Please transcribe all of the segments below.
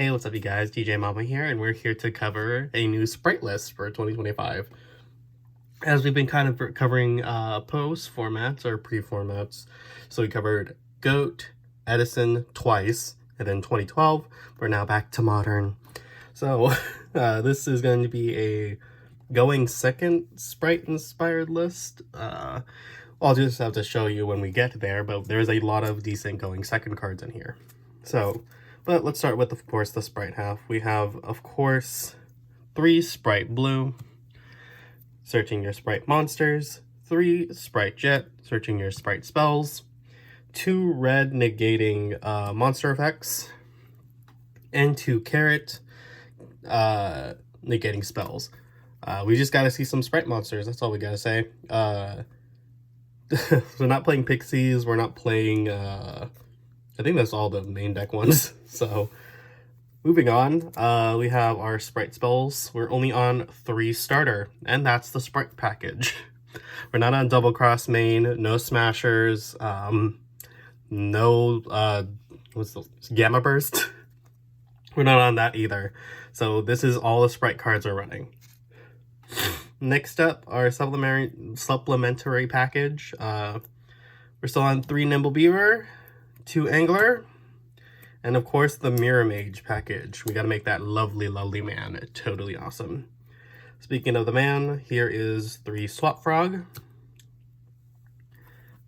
Hey, what's up you guys, DJMama here, and we're here to cover a new Spright list for 2025. As we've been kind of covering post formats or pre-formats, so we covered GOAT, Edison twice, and then 2012, we're now back to modern. So this is going to be a going second Spright inspired list. I'll just have to show you when we get there, but there's a lot of decent going second cards in here. So, but let's start with, of course, the Spright half. We have, of course, 3 Spright Blue, searching your Spright Monsters, 3 Spright Jet, searching your Spright Spells, 2 red negating monster effects, and 2 carrot negating spells. We just gotta see some Spright monsters, that's all we gotta say. We're not playing Pixies, we're not playing, I think that's all the main deck ones. So, moving on, we have our Spright spells. We're only on 3 starter, and that's the Spright package. We're not on double cross main, no smashers, no, what's the Gamma Burst? We're not on that either. So this is all the Spright cards are running. Next up, our supplementary package. We're still on 3 Nimble Beaver, 2 Angler, and of course the Mirror Mage package. We gotta make that lovely, lovely man totally awesome. Speaking of the man, here is 3 Swap Frog.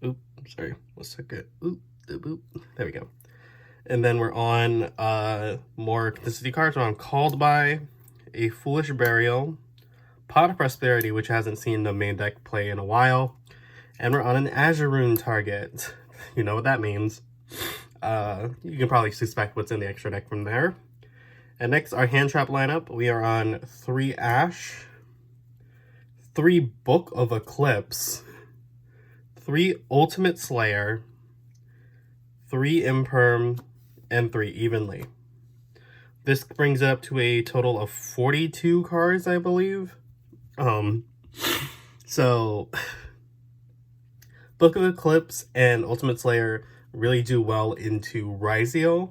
Oop, sorry, 1 second. Oop, boop. There we go. And then we're on more consistency cards. We're on Called By, a Foolish Burial, Pot of Prosperity, which hasn't seen the main deck play in a while, and we're on an Azure Rune target. You know what that means. You can probably suspect what's in the extra deck from there. And next, our hand trap lineup. We are on 3 Ash, 3 Book of Eclipse, 3 Ultimate Slayer, 3 Imperm, and 3 Evenly. This brings it up to a total of 42 cards, I believe. So Book of Eclipse and Ultimate Slayer really do well into Rizio.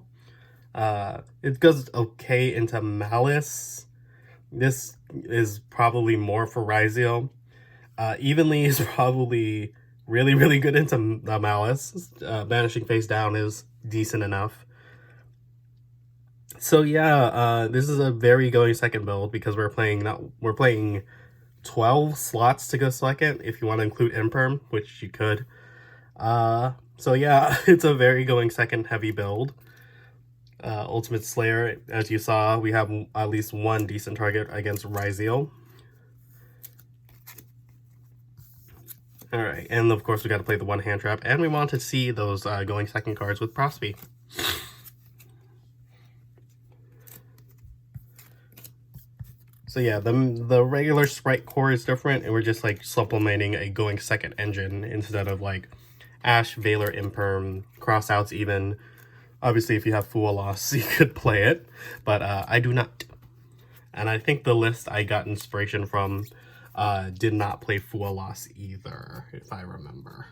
It goes okay into Malice. This is probably more for Rizio. Evenly is probably really, really good into Malice. Banishing face down is decent enough. So yeah, this is a very going second build because we're playing 12 slots to go second if you want to include Imperm, which you could. So yeah, it's a very going second heavy build. Ultimate Slayer, as you saw, we have at least 1 decent target against Rizio. Alright, and of course we got to play the 1 hand trap, and we want to see those going second cards with Prosby. So yeah, the regular Spright core is different, and we're just like supplementing a going second engine instead of like Ash, Valor, Imperm, crossouts even. Obviously, if you have Fool Loss, you could play it, but I do not. And I think the list I got inspiration from did not play Fool Loss either, if I remember.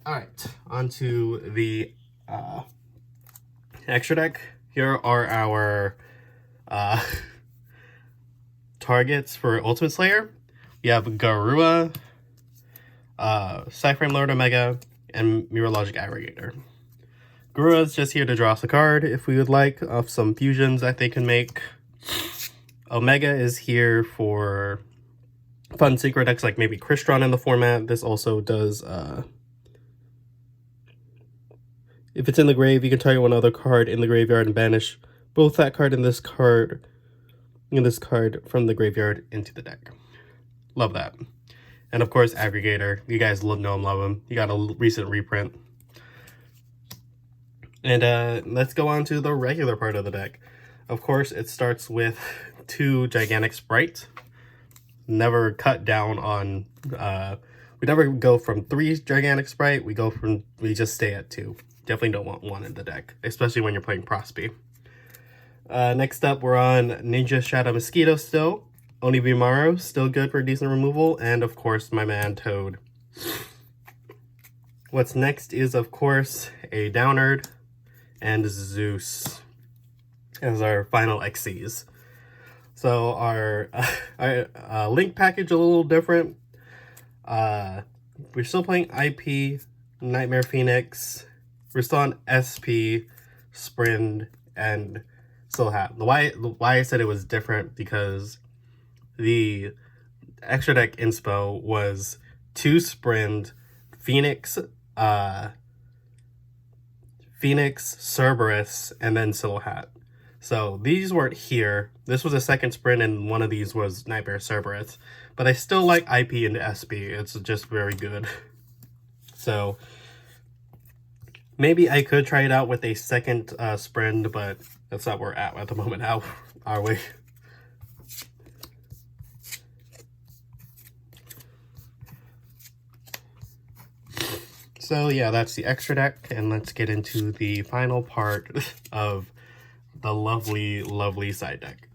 Alright, on to the extra deck. Here are our targets for Ultimate Slayer. We have Garua, Cyframe Lord Omega, and Mirrorlogic Aggregator. Garua is just here to draw us a card if we would like, of some fusions that they can make. Omega is here for fun synchro decks like maybe Crystron in the format. This also does, if it's in the grave, you can target one other card in the graveyard and banish both that card and this card from the graveyard into the deck. Love that. And of course, Aggregator. You guys know him, love him. He got a recent reprint. And let's go on to the regular part of the deck. Of course, it starts with 2 Gigantic Spright. Never cut down on, we never go from 3 Gigantic Spright. We just stay at 2. Definitely don't want 1 in the deck, especially when you're playing Prosby. Next up, we're on Ninja Shadow Mosquito still. Onibimaru, still good for decent removal. And of course, my man Toad. What's next is, of course, a Downerd and Zeus. as our final XCs. So our link package a little different. We're still playing IP, Nightmare Phoenix. We're still on SP, Sprint, and Soul Hat. Why I said it was different because the extra deck inspo was 2 Sprint, Phoenix, Cerberus, and then Soul Hat. So these weren't here. This was a second Sprint, and one of these was Nightmare Cerberus. But I still like IP and SP. It's just very good. So maybe I could try it out with a second Sprint, but that's not where we're at the moment. How are we? So yeah, that's the extra deck, and let's get into the final part of the lovely, lovely side deck,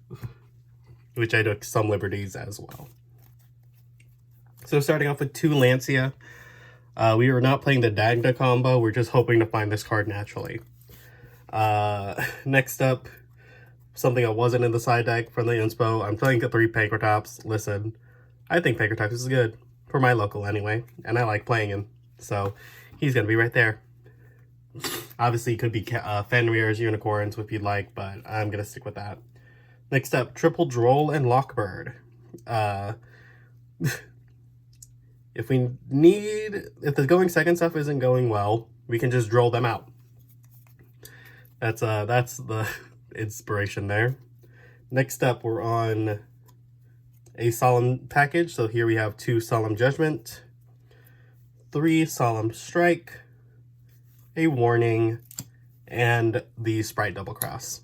which I took some liberties as well. So starting off with 2 Lancia. We are not playing the Dagda combo, we're just hoping to find this card naturally. Next up, something that wasn't in the side deck from the inspo. I'm playing 3 Pankratops. Listen, I think Pankratops is good, for my local anyway, and I like playing him. So he's going to be right there. Obviously, it could be Fenrir's Unicorns if you'd like, but I'm going to stick with that. Next up, Triple Droll and Lockbird. If the going second stuff isn't going well, we can just droll them out. That's the inspiration there. Next up, we're on a Solemn package. So here we have 2 Solemn Judgment, 3 Solemn Strike, a Warning, and the Spright Double Cross.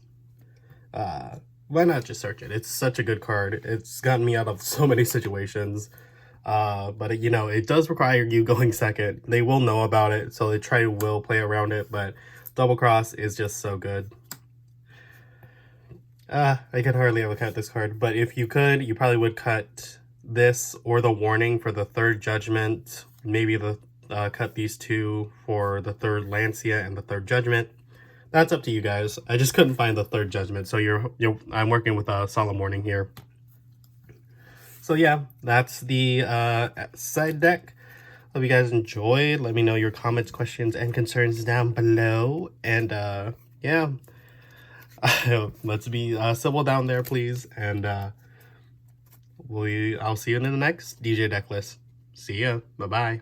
Why not just search it? It's such a good card. It's gotten me out of so many situations. But you know, it does require you going second. They will know about it, so they will play around it, but Double Cross is just so good. I can hardly ever cut this card, but if you could, you probably would cut this or the Warning for the 3rd Judgment. Maybe cut these 2 for the 3rd Lancia and the 3rd Judgment. That's up to you guys. I just couldn't find the 3rd Judgment, so I'm working with a Solemn Warning here. So yeah, that's the side deck. Hope you guys enjoyed. Let me know your comments, questions, and concerns down below. And yeah, let's be civil down there, please. And I'll see you in the next DJ Decklist. See ya. Bye-bye.